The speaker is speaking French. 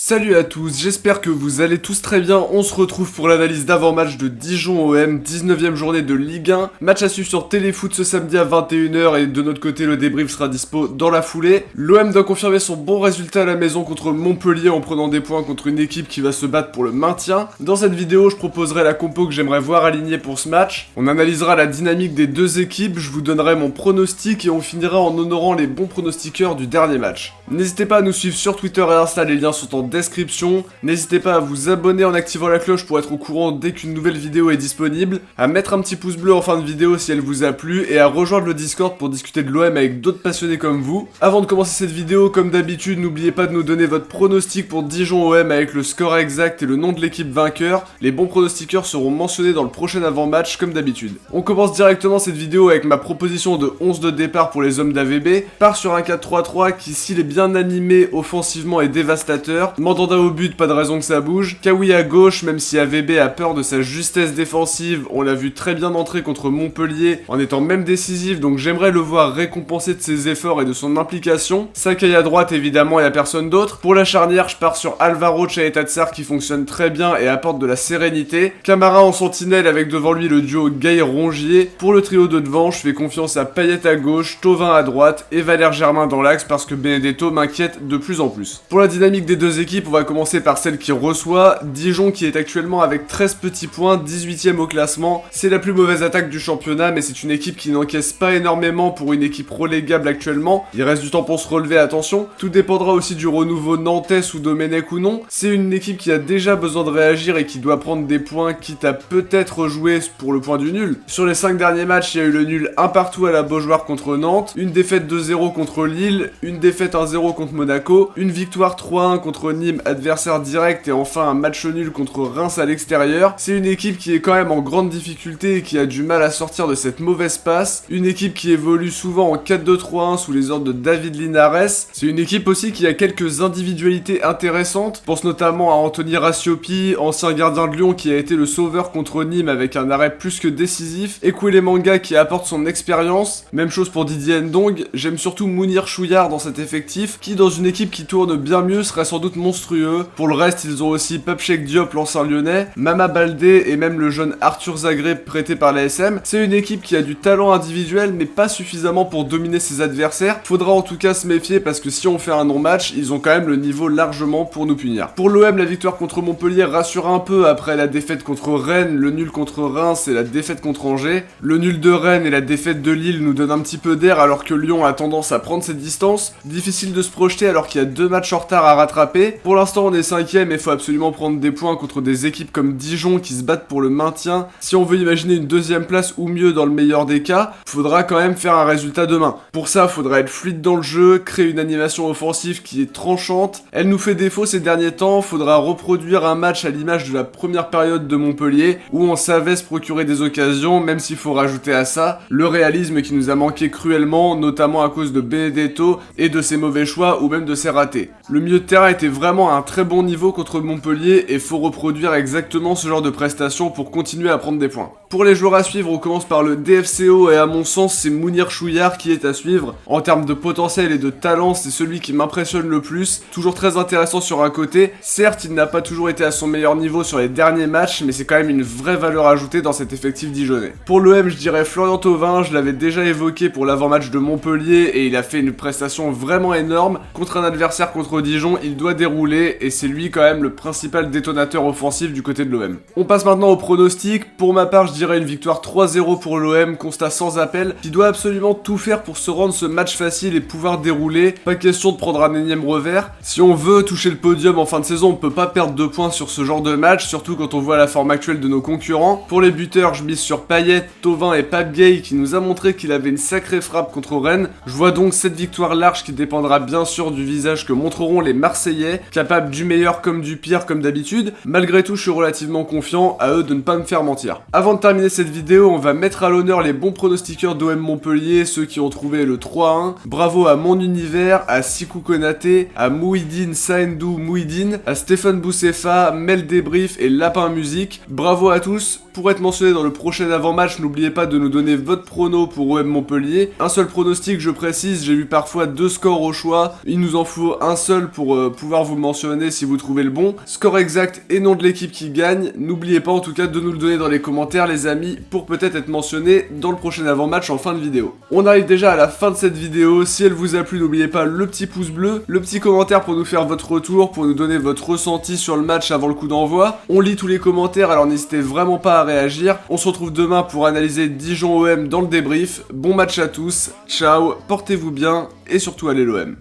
Salut à tous, j'espère que vous allez tous très bien. On se retrouve pour l'analyse d'avant-match de Dijon-OM, 19ème journée de Ligue 1. Match à suivre sur Téléfoot ce samedi à 21h et de notre côté le débrief sera dispo dans la foulée. L'OM doit confirmer son bon résultat à la maison contre Montpellier en prenant des points contre une équipe qui va se battre pour le maintien. Dans cette vidéo, je proposerai la compo que j'aimerais voir alignée pour ce match. On analysera la dynamique des deux équipes, je vous donnerai mon pronostic et on finira en honorant les bons pronostiqueurs du dernier match. N'hésitez pas à nous suivre sur Twitter et Insta, les liens sont en description. N'hésitez pas à vous abonner en activant la cloche pour être au courant dès qu'une nouvelle vidéo est disponible, à mettre un petit pouce bleu en fin de vidéo si elle vous a plu et à rejoindre le Discord pour discuter de l'OM avec d'autres passionnés comme vous. Avant de commencer cette vidéo, comme d'habitude, n'oubliez pas de nous donner votre pronostic pour Dijon-OM avec le score exact et le nom de l'équipe vainqueur. Les bons pronostiqueurs seront mentionnés dans le prochain avant-match comme d'habitude. On commence directement cette vidéo avec ma proposition de 11 de départ pour les hommes d'AVB. Part sur un 4-3-3 qui, s'il est bien animé offensivement, est dévastateur. Mandanda au but, pas de raison que ça bouge. Kawi à gauche, même si AVB a peur de sa justesse défensive, on l'a vu très bien entrer contre Montpellier en étant même décisif, donc j'aimerais le voir récompensé de ses efforts et de son implication. Sakai à droite, évidemment, il n'y a personne d'autre. Pour la charnière, je pars sur Alvaro Chaetatsar qui fonctionne très bien et apporte de la sérénité. Camara en sentinelle avec devant lui le duo Gay-Rongier. Pour le trio de devant, je fais confiance à Payet à gauche, Thauvin à droite et Valère Germain dans l'axe parce que Benedetto m'inquiète de plus en plus. Pour la dynamique des deux équipes, on va commencer par celle qui reçoit. Dijon qui est actuellement avec 13 petits points, 18ème au classement. C'est la plus mauvaise attaque du championnat, mais c'est une équipe qui n'encaisse pas énormément pour une équipe relégable actuellement. Il reste du temps pour se relever, attention. Tout dépendra aussi du renouveau nantais sous Domenech ou non. C'est une équipe qui a déjà besoin de réagir et qui doit prendre des points, quitte à peut-être jouer pour le point du nul. Sur les 5 derniers matchs, il y a eu le nul 1 partout à la Beaujoire contre Nantes, une défaite 2-0 contre Lille, une défaite 1-0 contre Monaco, une victoire 3-1 contre Nîmes, adversaire direct, et enfin un match nul contre Reims à l'extérieur. C'est une équipe qui est quand même en grande difficulté et qui a du mal à sortir de cette mauvaise passe. Une équipe qui évolue souvent en 4-2-3-1 sous les ordres de David Linares. C'est une équipe aussi qui a quelques individualités intéressantes. Je pense notamment à Anthony Rasiopi, ancien gardien de Lyon qui a été le sauveur contre Nîmes avec un arrêt plus que décisif. Ekwele Manga qui apporte son expérience. Même chose pour Didier Ndong. J'aime surtout Mounir Chouillard dans cet effectif qui, dans une équipe qui tourne bien mieux, serait sans doute monstrueux. Pour le reste, ils ont aussi Papchek Diop, l'ancien lyonnais, Mama Baldé et même le jeune Arthur Zagré prêté par la SM. C'est une équipe qui a du talent individuel mais pas suffisamment pour dominer ses adversaires. Faudra en tout cas se méfier parce que si on fait un non-match, ils ont quand même le niveau largement pour nous punir. Pour l'OM, la victoire contre Montpellier rassure un peu après la défaite contre Rennes, le nul contre Reims et la défaite contre Angers. Le nul de Rennes et la défaite de Lille nous donnent un petit peu d'air alors que Lyon a tendance à prendre ses distances. Difficile de se projeter alors qu'il y a 2 matchs en retard à rattraper. Pour l'instant, on est 5ème et faut absolument prendre des points contre des équipes comme Dijon qui se battent pour le maintien. Si on veut imaginer une 2ème place ou mieux dans le meilleur des cas, faudra quand même faire un résultat demain. Pour ça, faudra être fluide dans le jeu, créer une animation offensive qui est tranchante. Elle nous fait défaut ces derniers temps, faudra reproduire un match à l'image de la première période de Montpellier où on savait se procurer des occasions, même s'il faut rajouter à ça le réalisme qui nous a manqué cruellement, notamment à cause de Benedetto et de ses mauvais choix ou même de ses ratés. Le milieu de terrain était vraiment à un très bon niveau contre Montpellier et faut reproduire exactement ce genre de prestations pour continuer à prendre des points. Pour les joueurs à suivre, on commence par le DFCO et à mon sens c'est Mounir Chouillard qui est à suivre. En termes de potentiel et de talent, c'est celui qui m'impressionne le plus, toujours très intéressant sur un côté. Certes, il n'a pas toujours été à son meilleur niveau sur les derniers matchs, mais c'est quand même une vraie valeur ajoutée dans cet effectif dijonnais. Pour l'OM, je dirais Florian Thauvin, je l'avais déjà évoqué pour l'avant-match de Montpellier et il a fait une prestation vraiment énorme. Contre un adversaire contre Dijon, il doit dérouler et c'est lui quand même le principal détonateur offensif du côté de l'OM. On passe maintenant au pronostic. Pour ma part, je dirais une victoire 3-0 pour l'OM, constat sans appel, qui doit absolument tout faire pour se rendre ce match facile et pouvoir dérouler. Pas question de prendre un énième revers. Si on veut toucher le podium en fin de saison, on peut pas perdre 2 points sur ce genre de match, surtout quand on voit la forme actuelle de nos concurrents. Pour les buteurs, je mise sur Payet, Thauvin et Pape Gueye qui nous a montré qu'il avait une sacrée frappe contre Rennes. Je vois donc cette victoire large qui dépendra bien sûr du visage que montreront les Marseillais, capables du meilleur comme du pire comme d'habitude. Malgré tout, je suis relativement confiant, à eux de ne pas me faire mentir. Avant de terminer cette vidéo, on va mettre à l'honneur les bons pronostiqueurs d'OM Montpellier, ceux qui ont trouvé le 3-1. Bravo à Mon Univers, à Sikou Konaté, à Mouhidine Saendou Mouhidine, à Stéphane Boussefa, Mel Débrief et Lapin Musique. Bravo à tous. pour être mentionné dans le prochain avant-match, n'oubliez pas de nous donner votre prono pour OM Montpellier. Un seul pronostic, je précise, j'ai vu parfois 2 scores au choix, il nous en faut un seul pour pouvoir vous mentionner si vous trouvez le bon. Score exact et nom de l'équipe qui gagne, n'oubliez pas en tout cas de nous le donner dans les commentaires les amis, pour peut-être être mentionné dans le prochain avant-match en fin de vidéo. On arrive déjà à la fin de cette vidéo, si elle vous a plu n'oubliez pas le petit pouce bleu, le petit commentaire pour nous faire votre retour, pour nous donner votre ressenti sur le match avant le coup d'envoi. On lit tous les commentaires alors n'hésitez vraiment pas à réagir. On se retrouve demain pour analyser Dijon OM dans le débrief. Bon match à tous, ciao, portez-vous bien et surtout allez l'OM.